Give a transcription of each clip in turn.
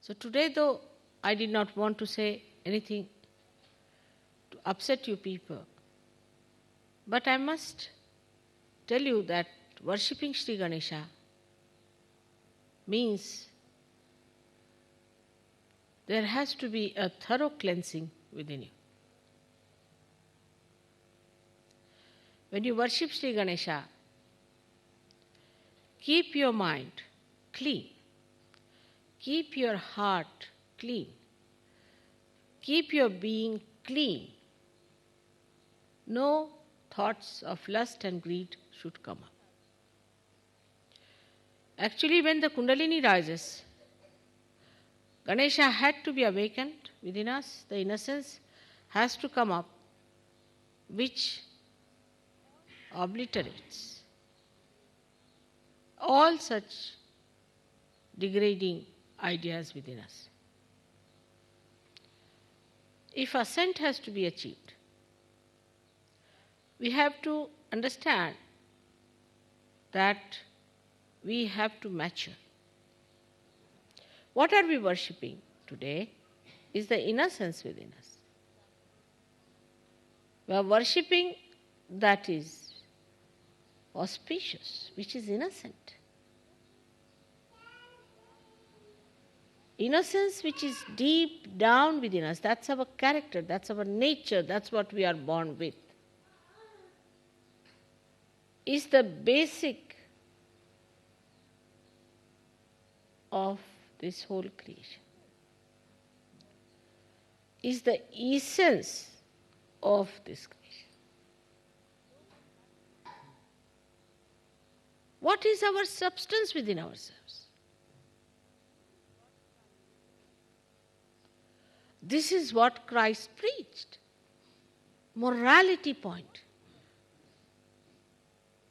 So today, though, I did not want to say anything to upset you people, but I must tell you that worshipping Sri Ganesha means there has to be a thorough cleansing within you. When you worship Sri Ganesha, keep your mind clean, keep your heart clean, keep your being clean. No thoughts of lust and greed should come up. Actually, when the Kundalini rises, Ganesha had to be awakened within us. The innocence has to come up, which obliterates all such degrading ideas within us. If ascent has to be achieved, we have to understand that we have to mature. What are we worshipping today is the innocence within us. We are worshipping that is auspicious, which is innocent. Innocence which is deep down within us, that's our character, that's our nature, that's what we are born with, is the basic of this whole creation, is the essence of this creation. What is our substance within ourselves? This is what Christ preached. Morality point.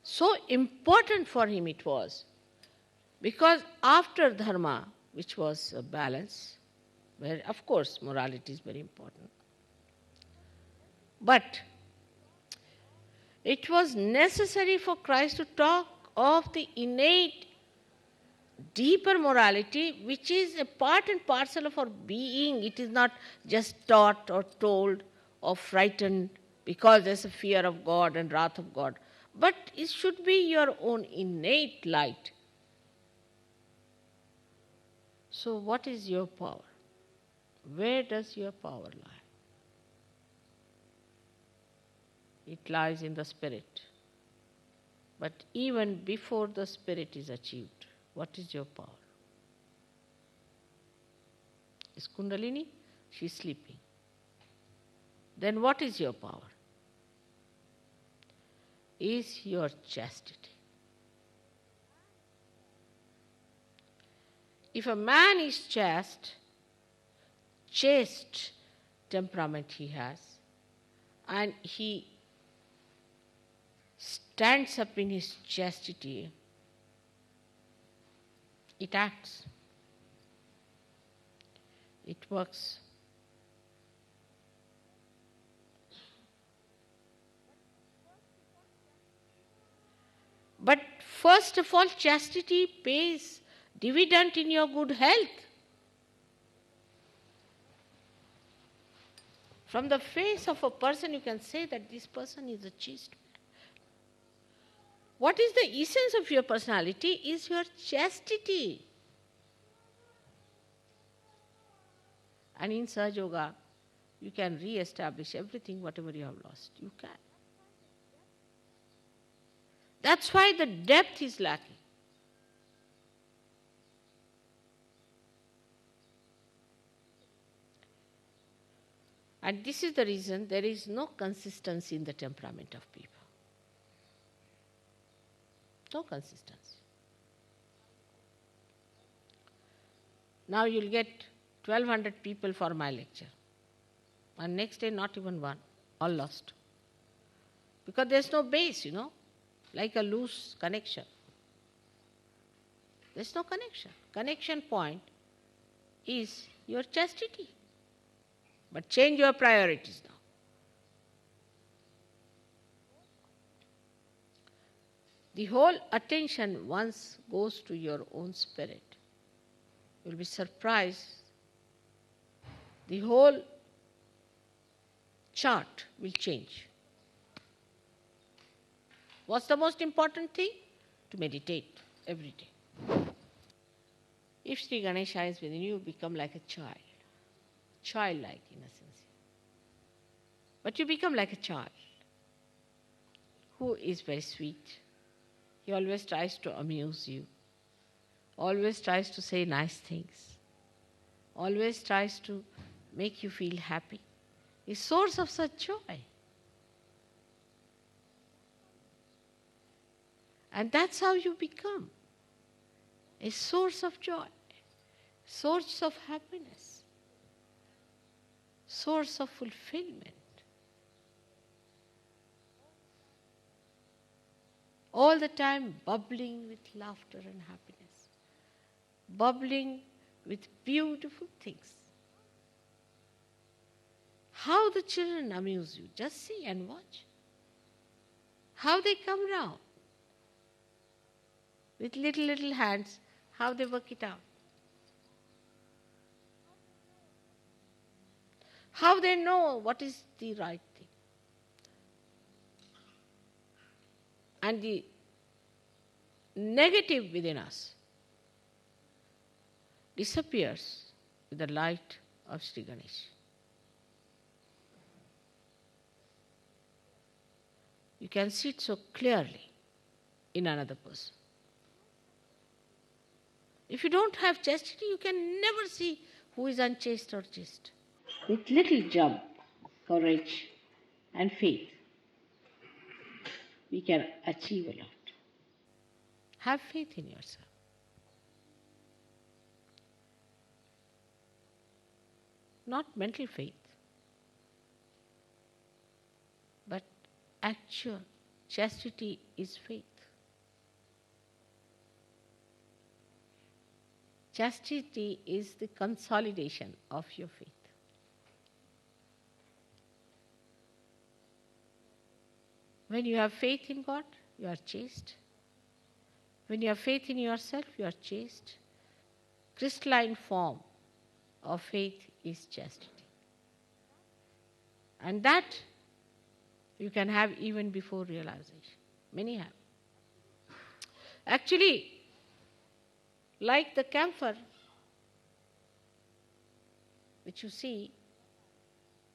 So important for him it was, because after dharma, which was a balance, where of course morality is very important, but it was necessary for Christ to talk of the innate, deeper morality, which is a part and parcel of our being. It is not just taught or told or frightened because there's a fear of God and wrath of God, but it should be your own innate light. So what is your power? Where does your power lie? It lies in the spirit. But even before the spirit is achieved, what is your power? Is Kundalini? She is sleeping. Then what is your power? Is your chastity. If a man is chaste temperament he has, and he stands up in his chastity, it acts. It works. But first of all, chastity pays dividend in your good health. From the face of a person, you can say that this person is a chaste man. What is the essence of your personality is your chastity. And in Sahaja Yoga, you can re-establish everything, whatever you have lost. You can. That's why the depth is lacking. And this is the reason there is no consistency in the temperament of people. No consistency. Now you'll get 1,200 people for my lecture. And next day not even one. All lost. Because there's no base, like a loose connection. There's no connection. Connection point is your chastity. But change your priorities now. The whole attention once goes to your own spirit. You'll be surprised the whole chart will change. What's the most important thing? To meditate every day. If Sri Ganesha is within you, become like a child, childlike innocence. But you become like a child who is very sweet. He always tries to amuse you, always tries to say nice things, always tries to make you feel happy. Is source of such joy. And that's how you become a source of joy, source of happiness, source of fulfillment. All the time bubbling with laughter and happiness, bubbling with beautiful things. How the children amuse you, just see and watch. How they come round with little hands, how they work it out. How they know what is the right thing. And the negative within us disappears with the light of Sri Ganesh. You can see it so clearly in another person. If you don't have chastity, you can never see who is unchaste or chaste. With little jump, courage, and faith, we can achieve a lot. Have faith in yourself. Not mental faith, but actual chastity is faith. Chastity is the consolidation of your faith. When you have faith in God, you are chaste. When you have faith in yourself, you are chaste. Crystalline form of faith is chastity. And that you can have even before realization. Many have. Actually, like the camphor, which you see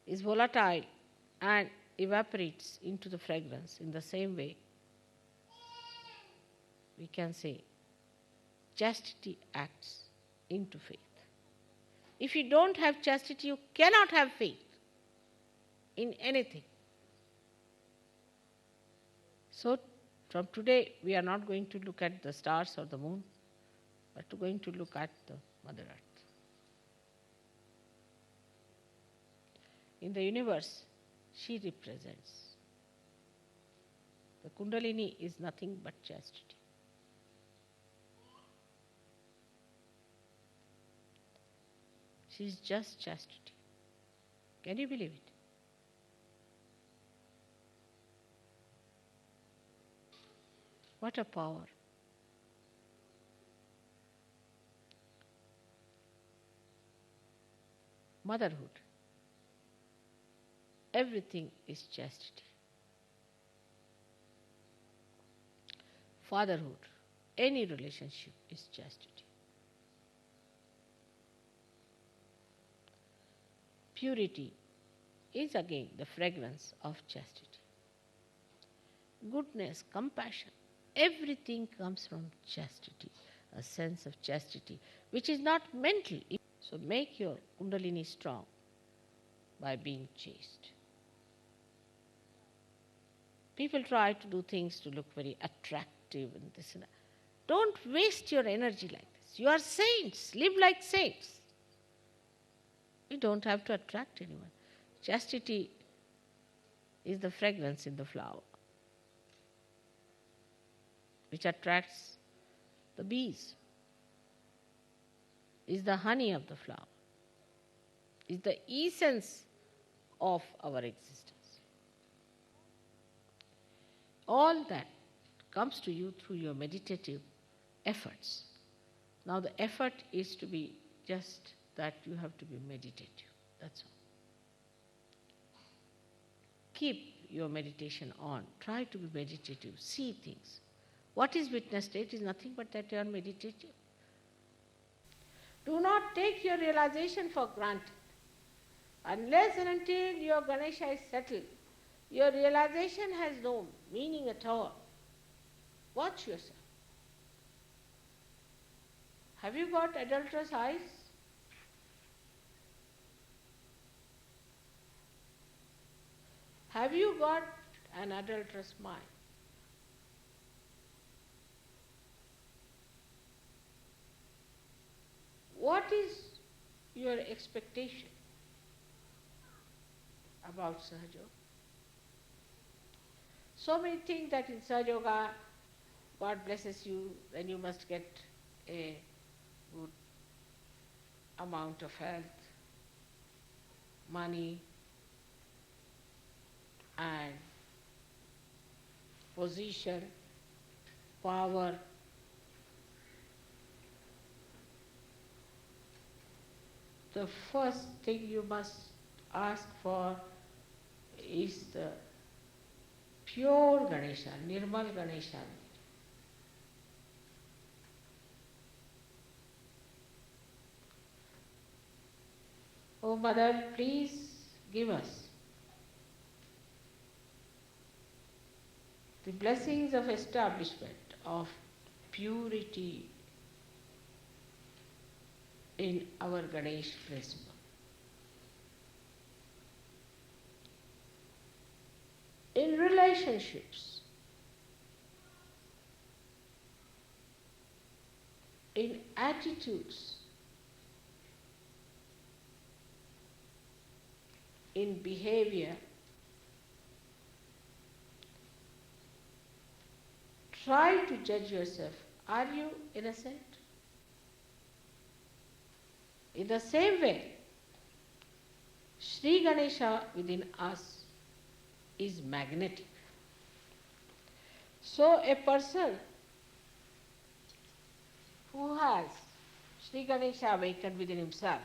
is volatile and evaporates into the fragrance, in the same way, we can say chastity acts into faith. If you don't have chastity, you cannot have faith in anything. So, from today, we are not going to look at the stars or the moon, but going to look at the Mother Earth. In the universe, she represents. The Kundalini is nothing but chastity. She is just chastity. Can you believe it? What a power. Motherhood. Everything is chastity. Fatherhood. Any relationship is chastity. Purity is again the fragrance of chastity. Goodness, compassion, everything comes from chastity, a sense of chastity, which is not mental. So make your Kundalini strong by being chaste. People try to do things to look very attractive and this and that. Don't waste your energy like this. You are saints. Live like saints. You don't have to attract anyone. Chastity is the fragrance in the flower, which attracts the bees, is the honey of the flower, is the essence of our existence. All that comes to you through your meditative efforts. Now the effort is to be just that you have to be meditative. That's all. Keep your meditation on. Try to be meditative. See things. What is witness state is nothing but that you are meditative. Do not take your realization for granted. Unless and until your Ganesha is settled, your realization has no meaning at all. Watch yourself. Have you got adulterous eyes? Have you got an adulterous mind? What is your expectation about Sahaja Yoga? So many think that in Sahaja Yoga, God blesses you, then you must get a good amount of health, money, and position, power. The first thing you must ask for is the pure Ganesha, Nirmal Ganesha. Oh Mother, please give us the blessings of establishment of purity in our Ganesh principle. In relationships, in attitudes, in behavior, try to judge yourself. Are you innocent? In the same way, Sri Ganesha within us is magnetic. So a person who has Sri Ganesha awakened within himself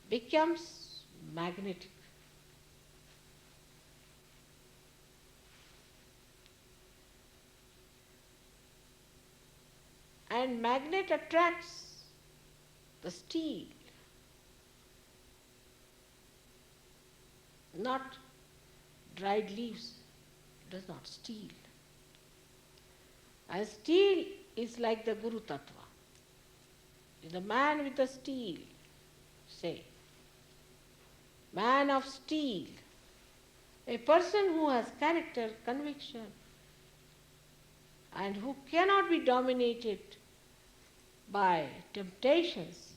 becomes magnetic. And magnet attracts the steel, not dried leaves. It does not steel. And steel is like the Guru Tattva. The man with the steel, say, man of steel, a person who has character, conviction, and who cannot be dominated by temptations.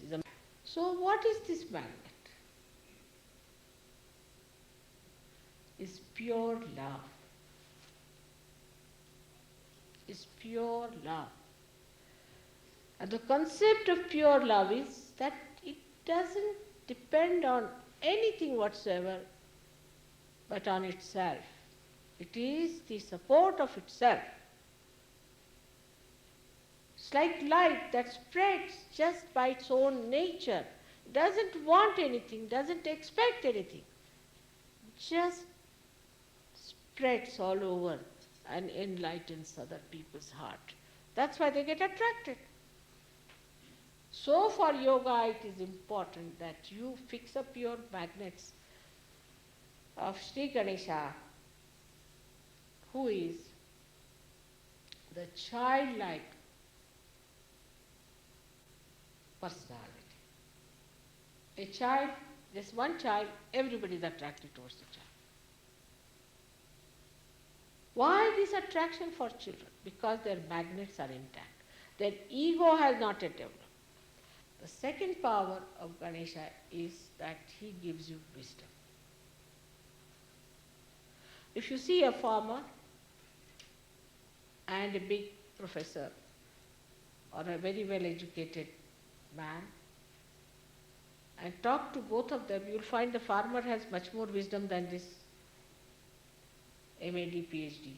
So what is this magnet? It's pure love. It's pure love. And the concept of pure love is that it doesn't depend on anything whatsoever but on itself. It is the support of itself. It's like light that spreads just by its own nature. It doesn't want anything, doesn't expect anything. Just spreads all over and enlightens other people's heart. That's why they get attracted. So for yoga it is important that you fix up your magnets of Sri Ganesha, who is the childlike personality. A child, just one child, everybody is attracted towards the child. Why this attraction for children? Because their magnets are intact. Their ego has not yet developed. The second power of Ganesha is that he gives you wisdom. If you see a farmer and a big professor or a very well educated man and talk to both of them, you'll find the farmer has much more wisdom than this MAD, PhD.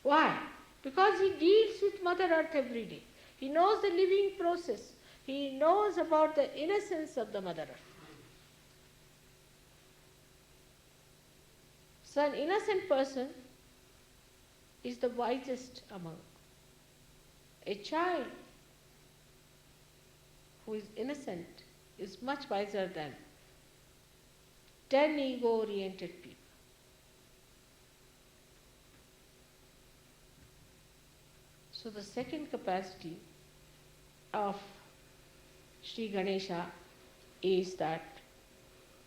Why? because he deals with Mother Earth every day. He knows the living process. He knows about the innocence of the Mother Earth. So an innocent person is the wisest among. A child who is innocent is much wiser than 10 ego-oriented people. So the second capacity of Sri Ganesha is that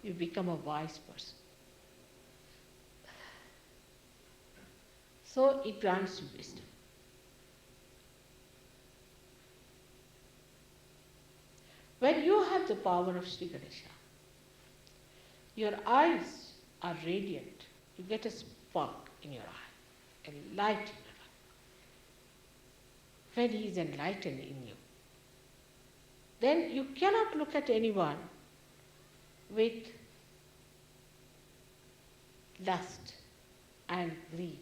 you become a wise person. So it grants you wisdom. When you have the power of Sri Ganesha, your eyes are radiant. You get a spark in your eye, a light in your eye. When he is enlightened in you, then you cannot look at anyone with lust and greed.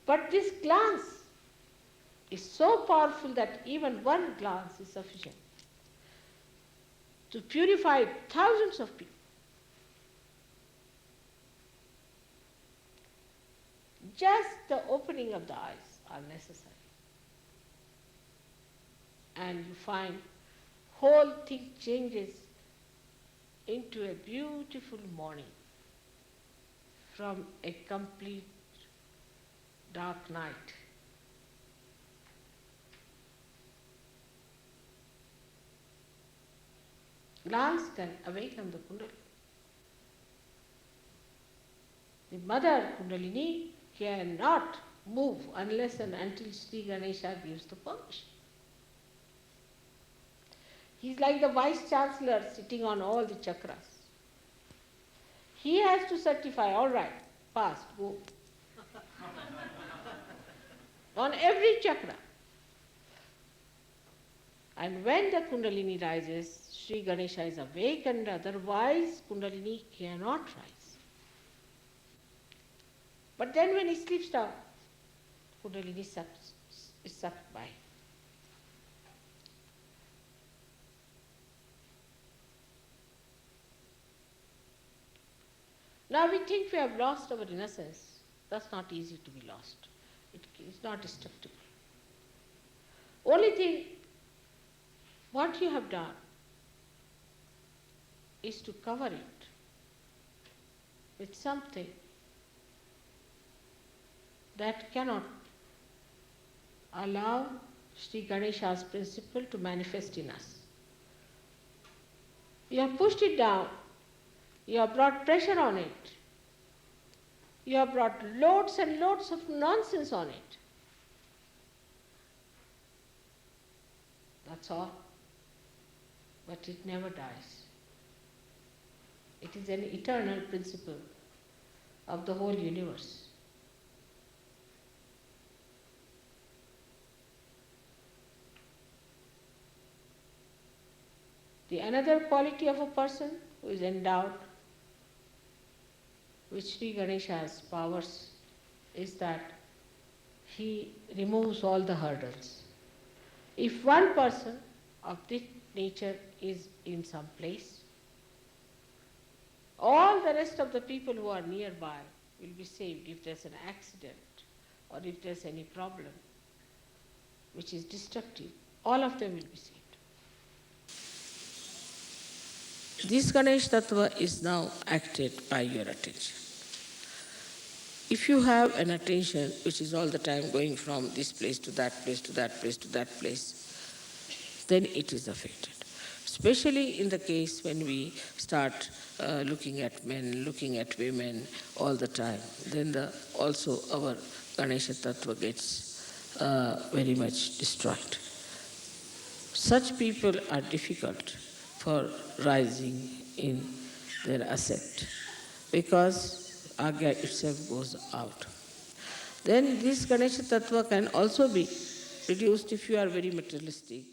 But this glance is so powerful that even one glance is sufficient to purify thousands of people. Just the opening of the eyes are necessary. And you find whole thing changes into a beautiful morning from a complete dark night. Glance can awaken the Kundalini. The mother Kundalini cannot move unless and until Sri Ganesha gives the permission. He is like the Vice Chancellor sitting on all the chakras. He has to certify, all right, passed, go. On every chakra. And when the Kundalini rises, Sri Ganesha is awakened, otherwise Kundalini cannot rise. But then when he sleeps down, Kundalini is sucked by. Now we think we have lost our innocence. That's not easy to be lost. It is not destructible. Only thing, what you have done is to cover it with something that cannot allow Sri Ganesha's principle to manifest in us. You have pushed it down. You have brought pressure on it. You have brought loads and loads of nonsense on it. That's all. But it never dies. It is an eternal principle of the whole universe. The another quality of a person who is endowed with Sri Ganesha's powers is that he removes all the hurdles. If one person of this nature is in some place, all the rest of the people who are nearby will be saved if there's an accident or if there's any problem which is destructive. All of them will be saved. This Ganesh Tattva is now acted by your attention. If you have an attention which is all the time going from this place to that place, to that place, to that place, then it is affected. Especially in the case when we start looking at men, looking at women all the time, then also our Ganesha Tattva gets very much destroyed. Such people are difficult for rising in their ascent because Agya itself goes out. Then this Ganesha Tattva can also be reduced if you are very materialistic.